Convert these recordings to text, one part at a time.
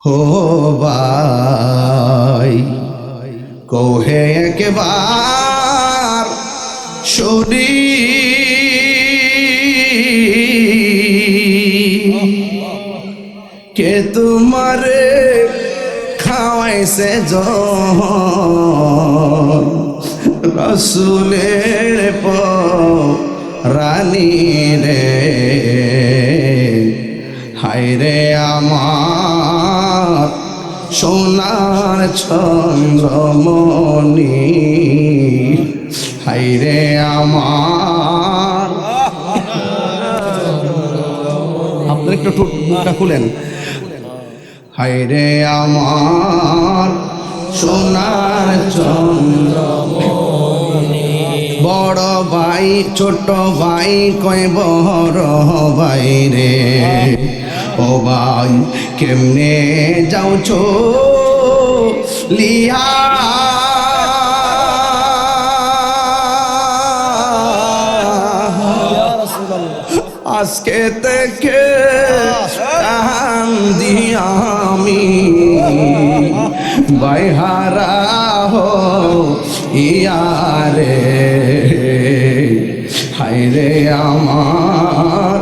हो भाई कोहे एक बार छोड़ी के तुम्हारे खावाई से जो रसूलेर पो रानी रे हाय रे आमार सोनार चंद्रमणि हाय रे आमार आपने एक तो मुखटा खुलें हाय रे आमार सोनार चंद्रमणि बड़ भाई छोट भाई कय बड़ भाई रे ओ भाई केमने जाओ छो लिया আজকে থেকে কান্দি আমি বাইহারা হো ইয়ারে হায়রে আমার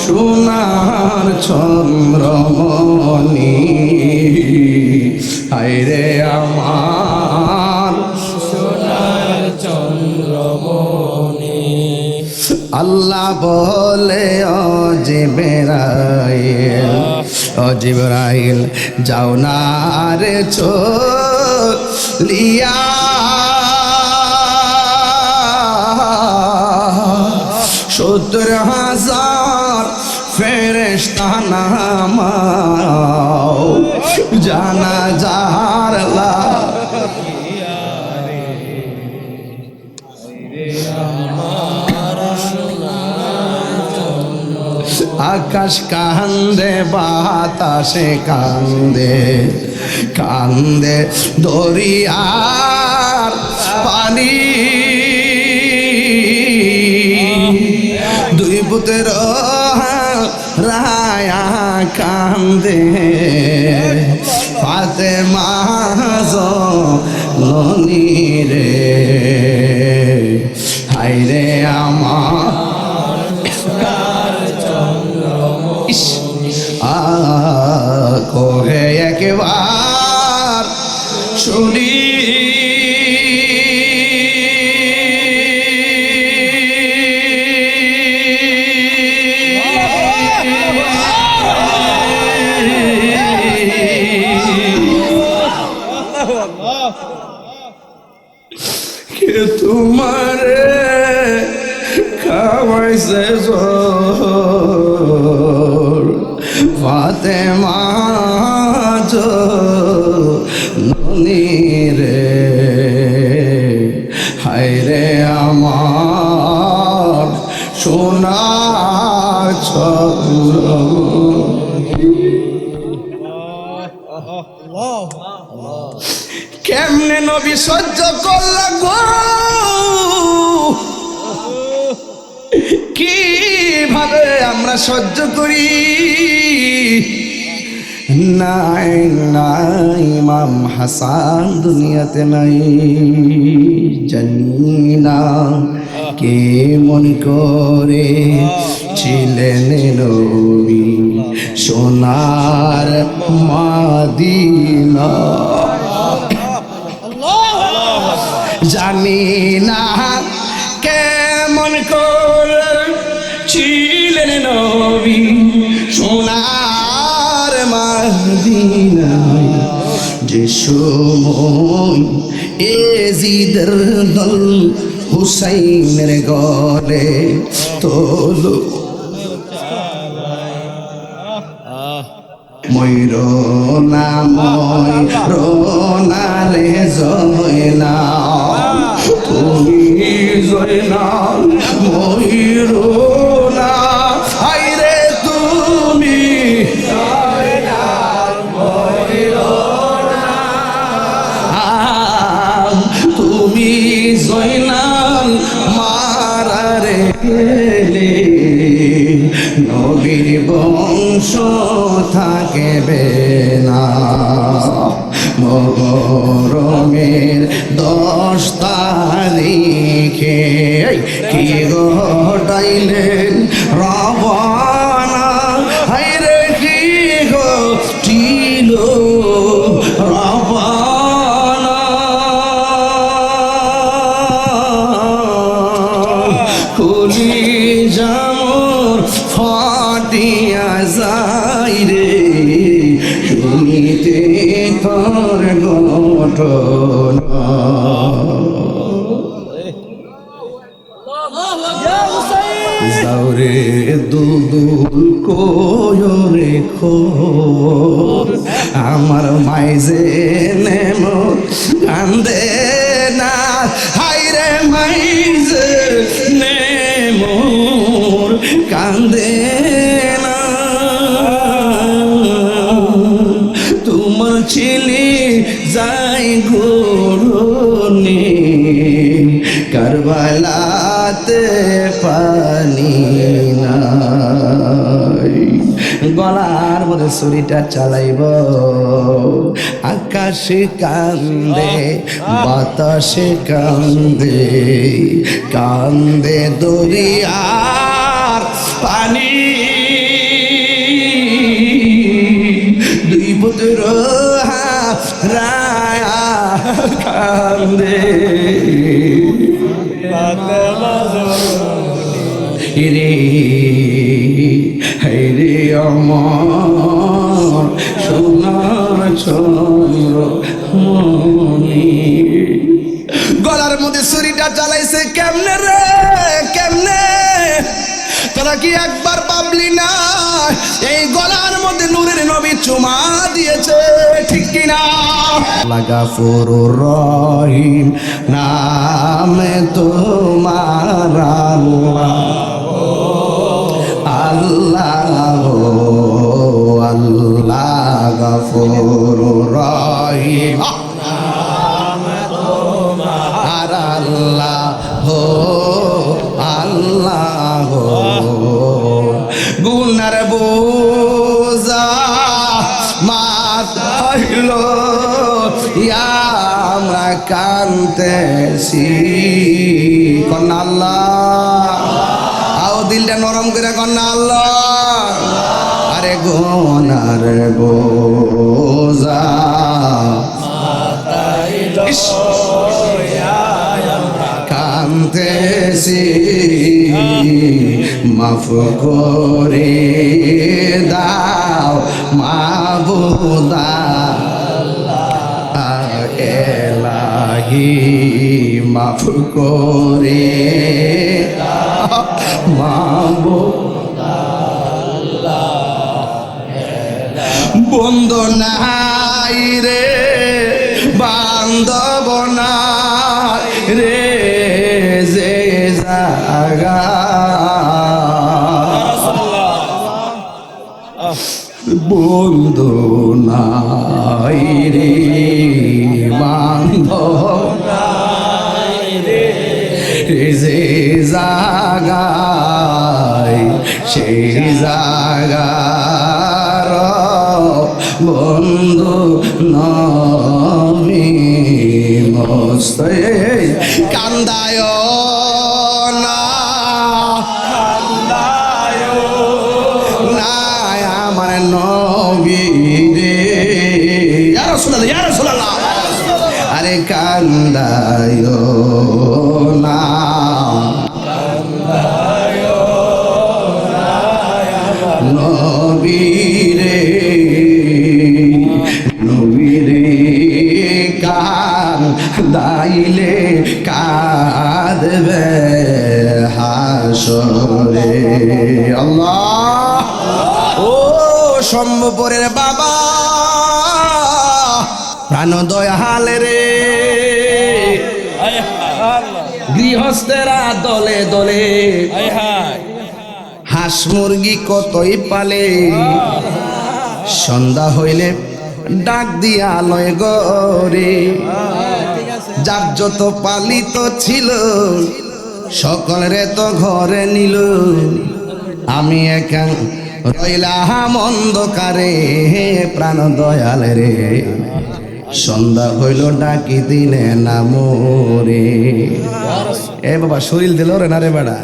সোনার চন্দ্রমণি হায়রে আমার সোনার চন্দ্রমণি আল্লাহ বলে ও জিবরাইল যাও না রে চলিয়া সত্তর হাজার ফেরেশতা নামাও জানাজার আকাশ কান্দে বাতাসে কান্দে কান্দে দরিয়ার পানি দুই পুত্র রায়া কান্দে ফাতেমা জননী রে হায়রে আমার কোহে একবার শুনি কে তোমারে খাওয়াইছে ফাতেমা জননী রে হায় রে আমার সোনার চন্দ্রমণি কেমনে নবী সহ্য করলা গো কিভাবে আমরা সহ্য করি নাই নাই ইমাম হাসান দুনিয়াতে নাই জানি না কে মন করে ছিলেন নবী সোনার মদিনা জানি না কেমন করে ছিলেন নবী সোনার মদিনায় যে সময় এজিদের দল হুসাইনের গলে তোলো ময়ূরনা ময়ূরনা রে জয়না তুমি জয়নাল ময়ূরনা হায়রে তুমি জয়নাল ময়ূরনা তুমি জয়নাল মারারে নবীর বংশ থাকবে না। তোর ঘটনা যাওরে দুদুল কোয়রে খো আমার মাইজে নেম কান্দে না হাইরে মাইজে নেম কান্দে না তোমার ছেলে যাই ঘুরনি কারবালাতে পানি নাই গলার মধ্যে ছুরিটা চালাইব আকাশে কান্দে বাতাসে কান্দে কান্দে দরিয়ার পানি দুই পুত্র রায়া কান্দে রে রে আমার সোনার চন্দ্র মনি গলার মধ্যে ছুরিটা চালাইছে কেমনে রে কেমনে তোরা কি একবার ভাবলি না এই গলার মধ্যে নূরের নবী চুমা দিয়েছে ঠিক কিনা গাফুরুর রহিম নামে তোমার আল্লাহ আল্লাহ গাফুরুর রহিম আর আল্লাহ আল্লাহ গুনার বোঝা মাথাইল আমরা কানতেছি কন্যা আল্লাহ আও দিলটা নরম করে কন্যা আল্লাহ আরে গুনার বোঝা কানতেছি মাফ করে দাও মাবুদা এলাহি মাফ করে মাবুদা বন্ধু নাই রে বান্ধব নাই রে যে জাগা বন্ধু নাই রে বান্ধব নাই রে যে জাগায় সেই জাগার বন্ধু নমি মস্তে কান্দায় না কান্দায় না আমার নবী রে ইয়া রাসূলুল্লাহ আরে কান্দায় না কান্দায় না নবী রে নবী রে কান দাইলে কাঁদবে হাসরে আল্লাহ ও সম্ভবরের বাবা প্রাণ দয়াল রে গৃহস্থেরা দলে দলে হাঁস মুরগি কতই পালে সন্ধ্যা হইলে ডাক দিয়া লয় গরে যার যত পালিত ছিল সকলরে তো ঘরে নিল আমি একা রইলাম অন্ধকারে প্রাণ দয়াল রে সন্ধ্যা হইল ডাকি দিলে না মোরে এ বাবা শরীর দিল রে না রে বেড়া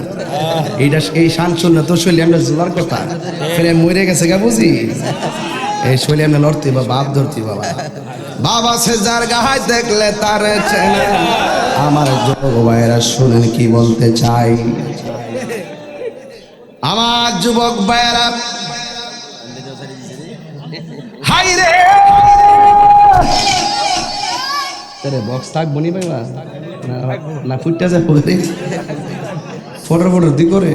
এইটা এই শান শুনলে তো শৈলী আমরা জোলার কথা ফেরে মরে গেছে গা বুঝি এই শৈলী আমরা লড়তে বা বাপ ধরতি বাবা বাবা সে যার গাহায় দেখলে তার চেনে আমার যুবক ভাইয়েরা শুনেন কি বলতে চাই আমার যুবক ভাইয়েরা হাই রে আরে বক্স থাকবো নি ভাইবা না ফুটটা যাবো ফটোর ফটোর দি করে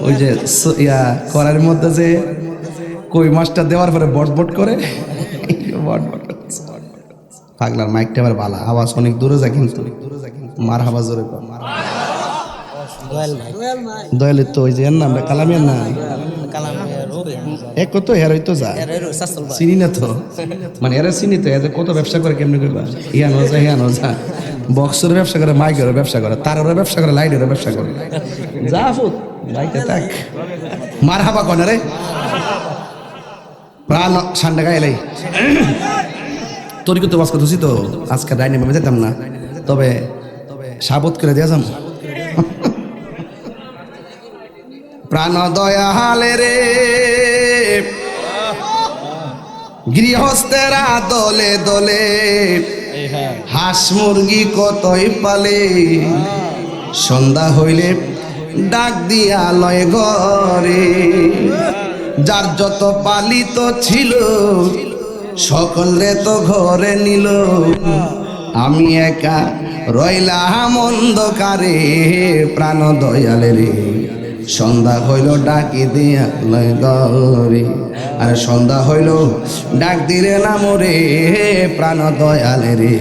ওই যে ইয়া করার মধ্যে যে কই মাছটা দেওয়ার পরে বট বট করে বট বট পাগলার মাইকটা আবার বালা আওয়াজ অনেক দূরে যায় কিন্তু মার হাওয়া জোরে কর দয়ালের তো ওই যে এর নাম কালামিয়ার না এক কত হের হইতো যা চিনি না তো মানে এরা চিনি তো এদের কত ব্যবসা করে কেমনি করবা হিয়ানো যা বক্সের ব্যবসা করে মাইকের ব্যবসা করে তারের ব্যবসা করে লাইটের ব্যবসা করে যা ফুট লাইটে থাক মার হাবা কনে রে প্রাণ ঠান্ডা গাইলাই তোর কিন্তু বাস করতেছি তো আজকে ডাইনি ভাবে যেতাম না তবে সাবত করে দিয়া যাম প্রাণ দয়ালে রে গৃহস্থেরা দলে দলে হাঁস মুরগি কতই পালে সন্ধ্যা হইলে ডাক দিয়া লয় ঘরে যার যত পালিত ছিল সকলে তো ঘরে নিল আমি একা রইলাম অন্ধকারে প্রাণ দয়ালে রে সন্ধ্যা হইল ডাকি দিয়া লয় ঘরে আর সন্ধ্যা হইল ডাক দিলে না মোরে প্রাণ দয়ালে রে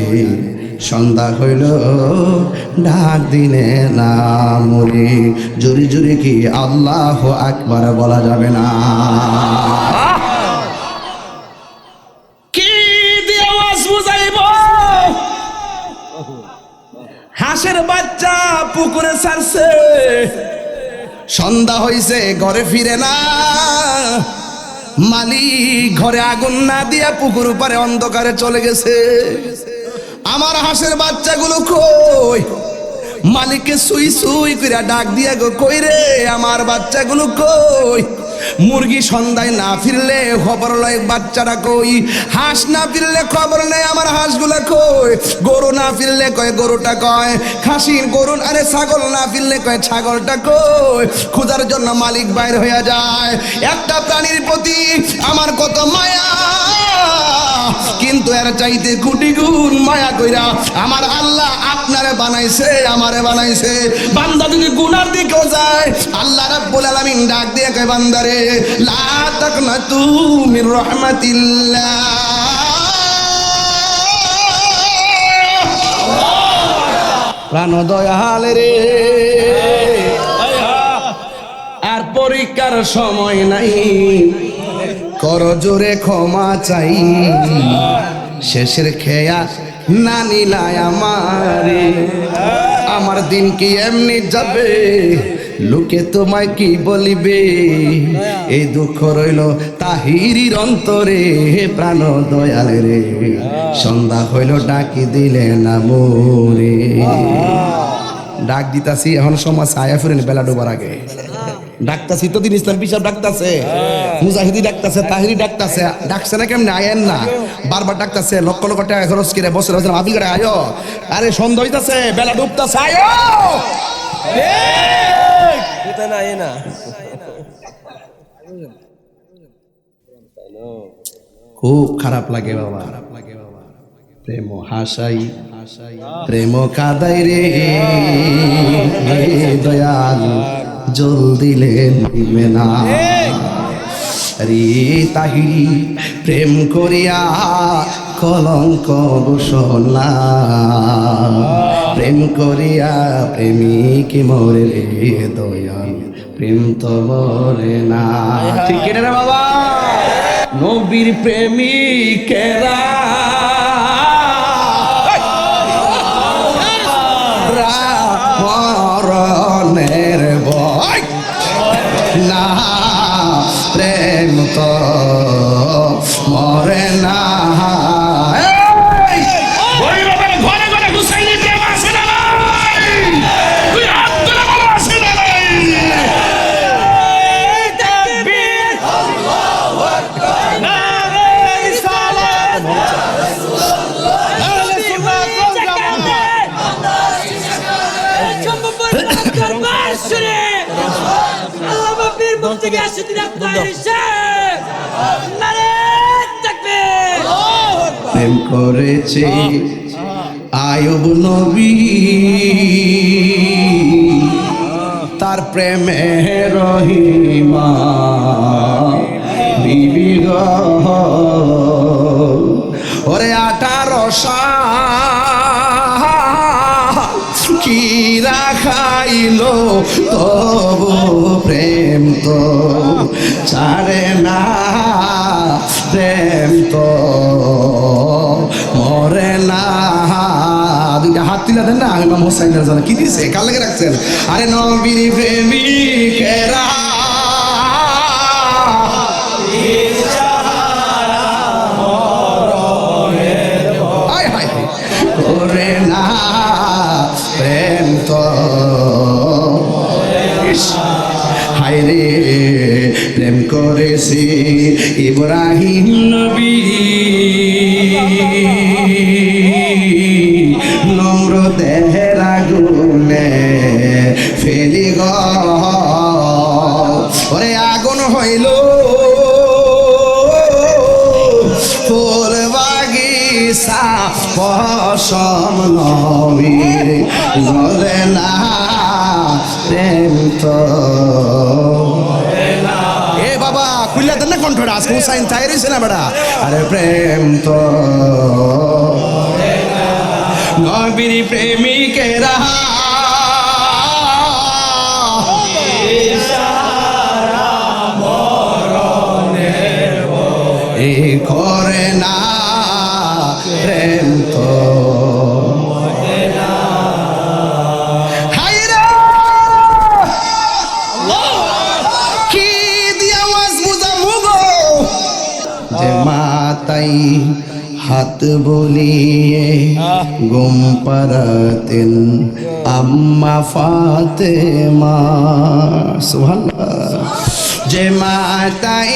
সন্ধ্যা হইল ডাক দিলে না মোরে জোরে জোরে কি আল্লাহ আকবার বলা যাবে না কি দিয়ে আওয়াজ বুঝাইব হাঁসের বাচ্চা পুকুরে ছাড়ছে সন্ধ্যা হইছে ঘরে ফিরে না মালিক ঘরে আগুন না দিয়া পুকুর পারে অন্ধকারে চলে গেছে আমার হাঁসের বাচ্চাগুলো কই মালিককে সুই সুই কইরা ডাক দিয়া গো কই রে আমার বাচ্চাগুলো কই মুরগি সন্ধ্যায় না ফিরলে খবর লয় বাচ্চারা কই হাঁস না ফিরলে খবর নেই আমার হাঁসগুলা কই গরু না ফিরলে কয় গরুটা কয় খাসির গরু আরে ছাগল না ফিরলে কয় ছাগলটা কই ক্ষুধার জন্য মালিক বাইর হয়ে যায় একটা প্রাণীর প্রতি আমার কত মায়া কিন্তু এর চাইতে কোটি গুণ মায়া কইরা আমার আল্লাহ আপনারে বানাইছে আমারে বানাইছে বান্দা যদি গুনার দিকেও যায় আল্লাহ রাব্বুল আলামিন ডাক দিয়ে কয় বান্দারে লা তাকনাতু মির রাহমাতিল্লাহ প্রাণ দয়ালে রে আর পরীক্ষার সময় নাই কর জোরে ক্ষমা চাই শেষের খেয়া না নিলায় আমারে আমার দিন কি এমনি যাবে লোকে তোমায় কি বলিবে এই দুঃখ রইল তাহিরির অন্তরে প্রাণ দয়ালে রে সন্ধ্যা হইল ডাকি দিলে না মোরে ডাক দিতাছি এখন সময় ছায়া ফুরেন বেলা ডোবার আগে ডাকতাছি তো দিন ইসলাম পিসাব ডাকতাছে মুজাহিদি ডাকতাছে তাহিরি ডাকতাছে ডাকছে না কেমনে আয়েন না বারবার ডাকতাছে লক্ষ লক্ষ টাকা খরচ করে বছর বছর আপিল করে আয়ো আরে সন্ধ্যা হইতাছে বেলা ডুবতাছে আয়ো খুব খারাপ লাগে বাবা প্রেম হাসাই প্রেম কাদাই রে দয়াল জল দিলে নিবে না রে তাহিরি প্রেম করিয়া কলঙ্ক ঘোষণা প্রেম করিয়া প্রেমিক মরে রে দয়াল প্রেম তো মরে না ঠিক রে বাবা নবীর প্রেমিকেরা মরণের ভয় না প্রেম তো মরে না প্রেম করেছি আয়ুব নবী তার প্রেমে রহিমা বিবি গো ওরে 18 সাল কি রাখাইলো তবু প্রেম তো ছাড়ে না প্রেম তো মরে না দুইটা হাত তুলে দেন না ইমাম হোসেনের জন্য কি দিছে কাল লেগে রাখছেন আরে নবীর প্রেমিকেরা করে না প্রেম তো হায় রে প্রেম করেছি ইব্রাহিম নবী নমরুদের আগুনে ফেলি গো ওরে আগুন হইল ফুল বাগিচা পশম নবীর জ্বলে না প্রেম তো এ বাবা খুললে দেন না কণ্ঠটা আজকে হুসাইন চাই রয়েছে না বেটা আরে প্রেম তো নবীর প্রেমিকেরা এ করে না প্রেম তো কি দিয়া ওয়াজ বুঝামু গো যে মাতাই হাত বলিয়ে গুম পারাতেন আম্মা ফাতেমা সুবহানাল্লাহ যে মাতাই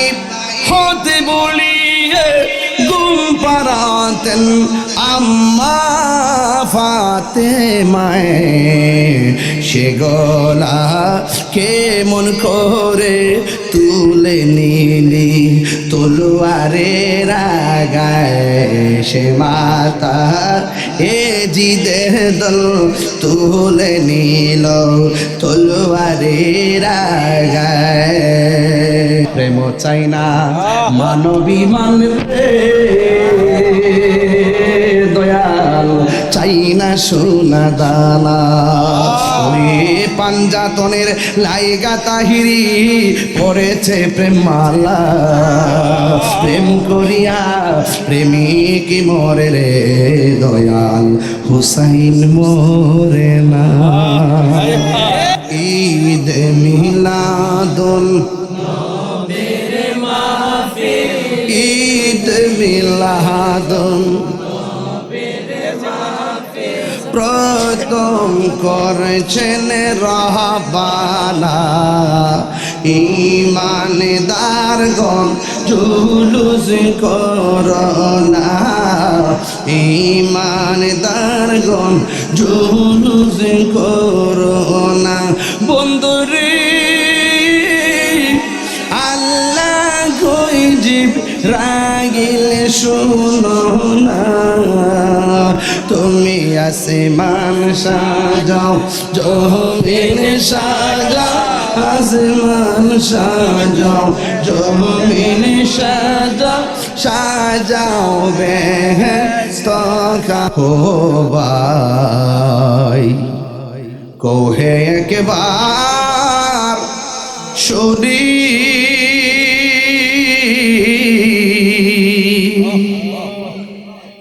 হাত বলিয়ে গুম পারাতেন আম্মা ফাতেমায় সে গলা কেমন করে তুলে নিলি তলোয়ারের আগায় সে মাতা এ জিদের দল তুলে নিল তলোয়ারের আগায় প্রেম চাই না মানবী মানবে দয়াল চাই না সোনা দানা ওই পাঞ্জাতনের লাইগা তাহিরি পড়েছে প্রেম মালা প্রেম করিয়া প্রেমিক মরে রে দয়াল হুসাইন মরে না ঈদ মিলাদুল ঈদ মিলাদুল প্রথম করেছেন রাহবানা ঈমানদারগণ জুলুস করোনা ঈমানদারগণ জুলুস করোনা বন্ধুরে আল্লাহ গইজিব রাগিলে শুনো না তুমি আসমান সাজাও জমিন সাজাও আসমান সাজাও জমিন সাজাও সাজাও বেহেশত কা হো ভাই কোহে একবার শুনি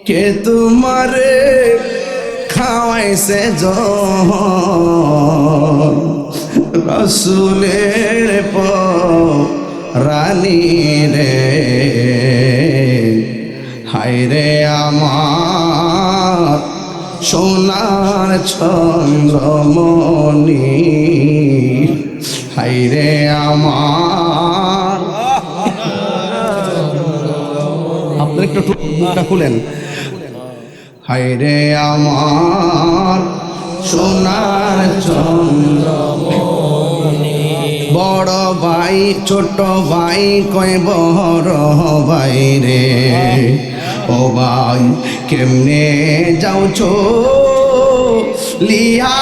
কে তোমারে খাওয়াইছে রসুলের রানী রে হায় রে আমার সোনার চন্দ্রমণি হায় রে আমার আপনার একটু মুখটা খুলেন হায় রে আমার সোনার চন্দ্রমণি বড় ভাই ছোট ভাই কয় বড় ভাই রে ও ভাই কেমনে যাও লিয়া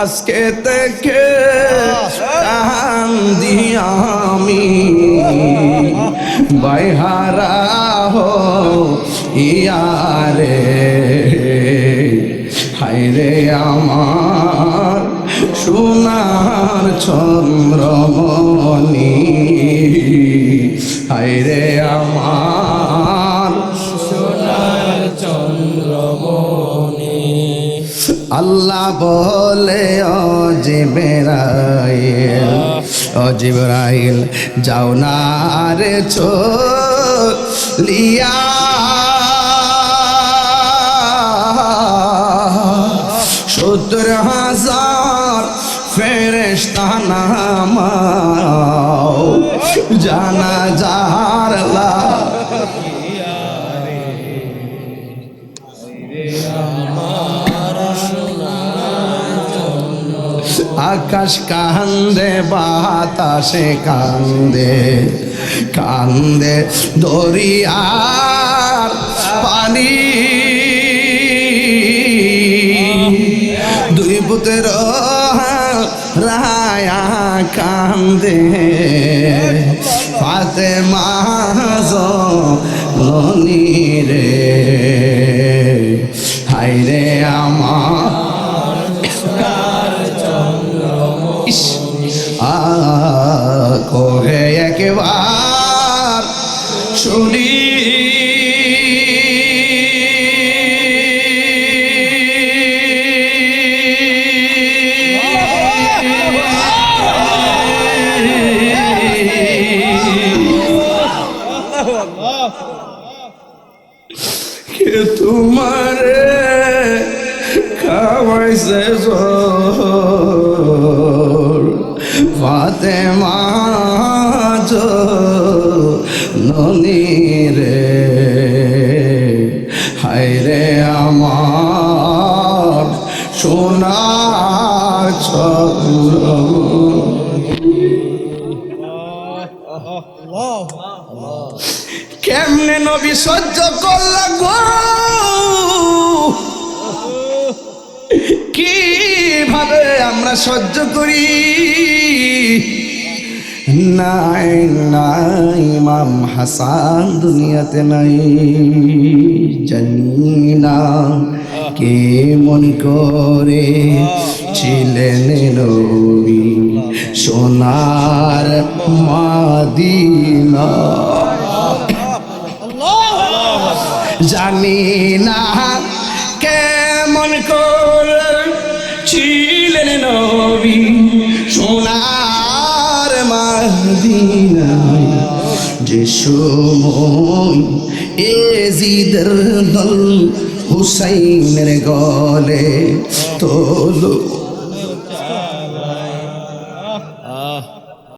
আজকে থেকে কান্দি আমি বাইহারা হো ইয়ারে হায়রে আমার সোনার চন্দ্রমণি হায়রে আমার সোনার চন্দ্রমণি আল্লাহ বলে ও জিবরাইল যাও না রে চলিয়া সত্তর হাজার ফেরেশতা নামাও জানাজার আকাশ কান্দে বাতাসে কান্দে কান্দে দরিয়ার পানি দুই পুত্র রায়া কান্দে ফাতেমা জননী রে হায়রে আমার কোহে একবার শুনি কে তোমারে খাওয়াইছে ফাতেমা জননী রে হায়রে আমার সোনার কেমনে নবী সহ্য করলা গো কিভাবে আমরা সহ্য করি নাই নাই ইমাম হাসান দুনিয়াতে নাই জানি না কে মন করে ছিলেন নবী সোনার মদিনা জানি না কেমন করে ছিলেন নবী সোনার মদিনায় যে সময় এজিদের দল হুসাইনের গলে তোলো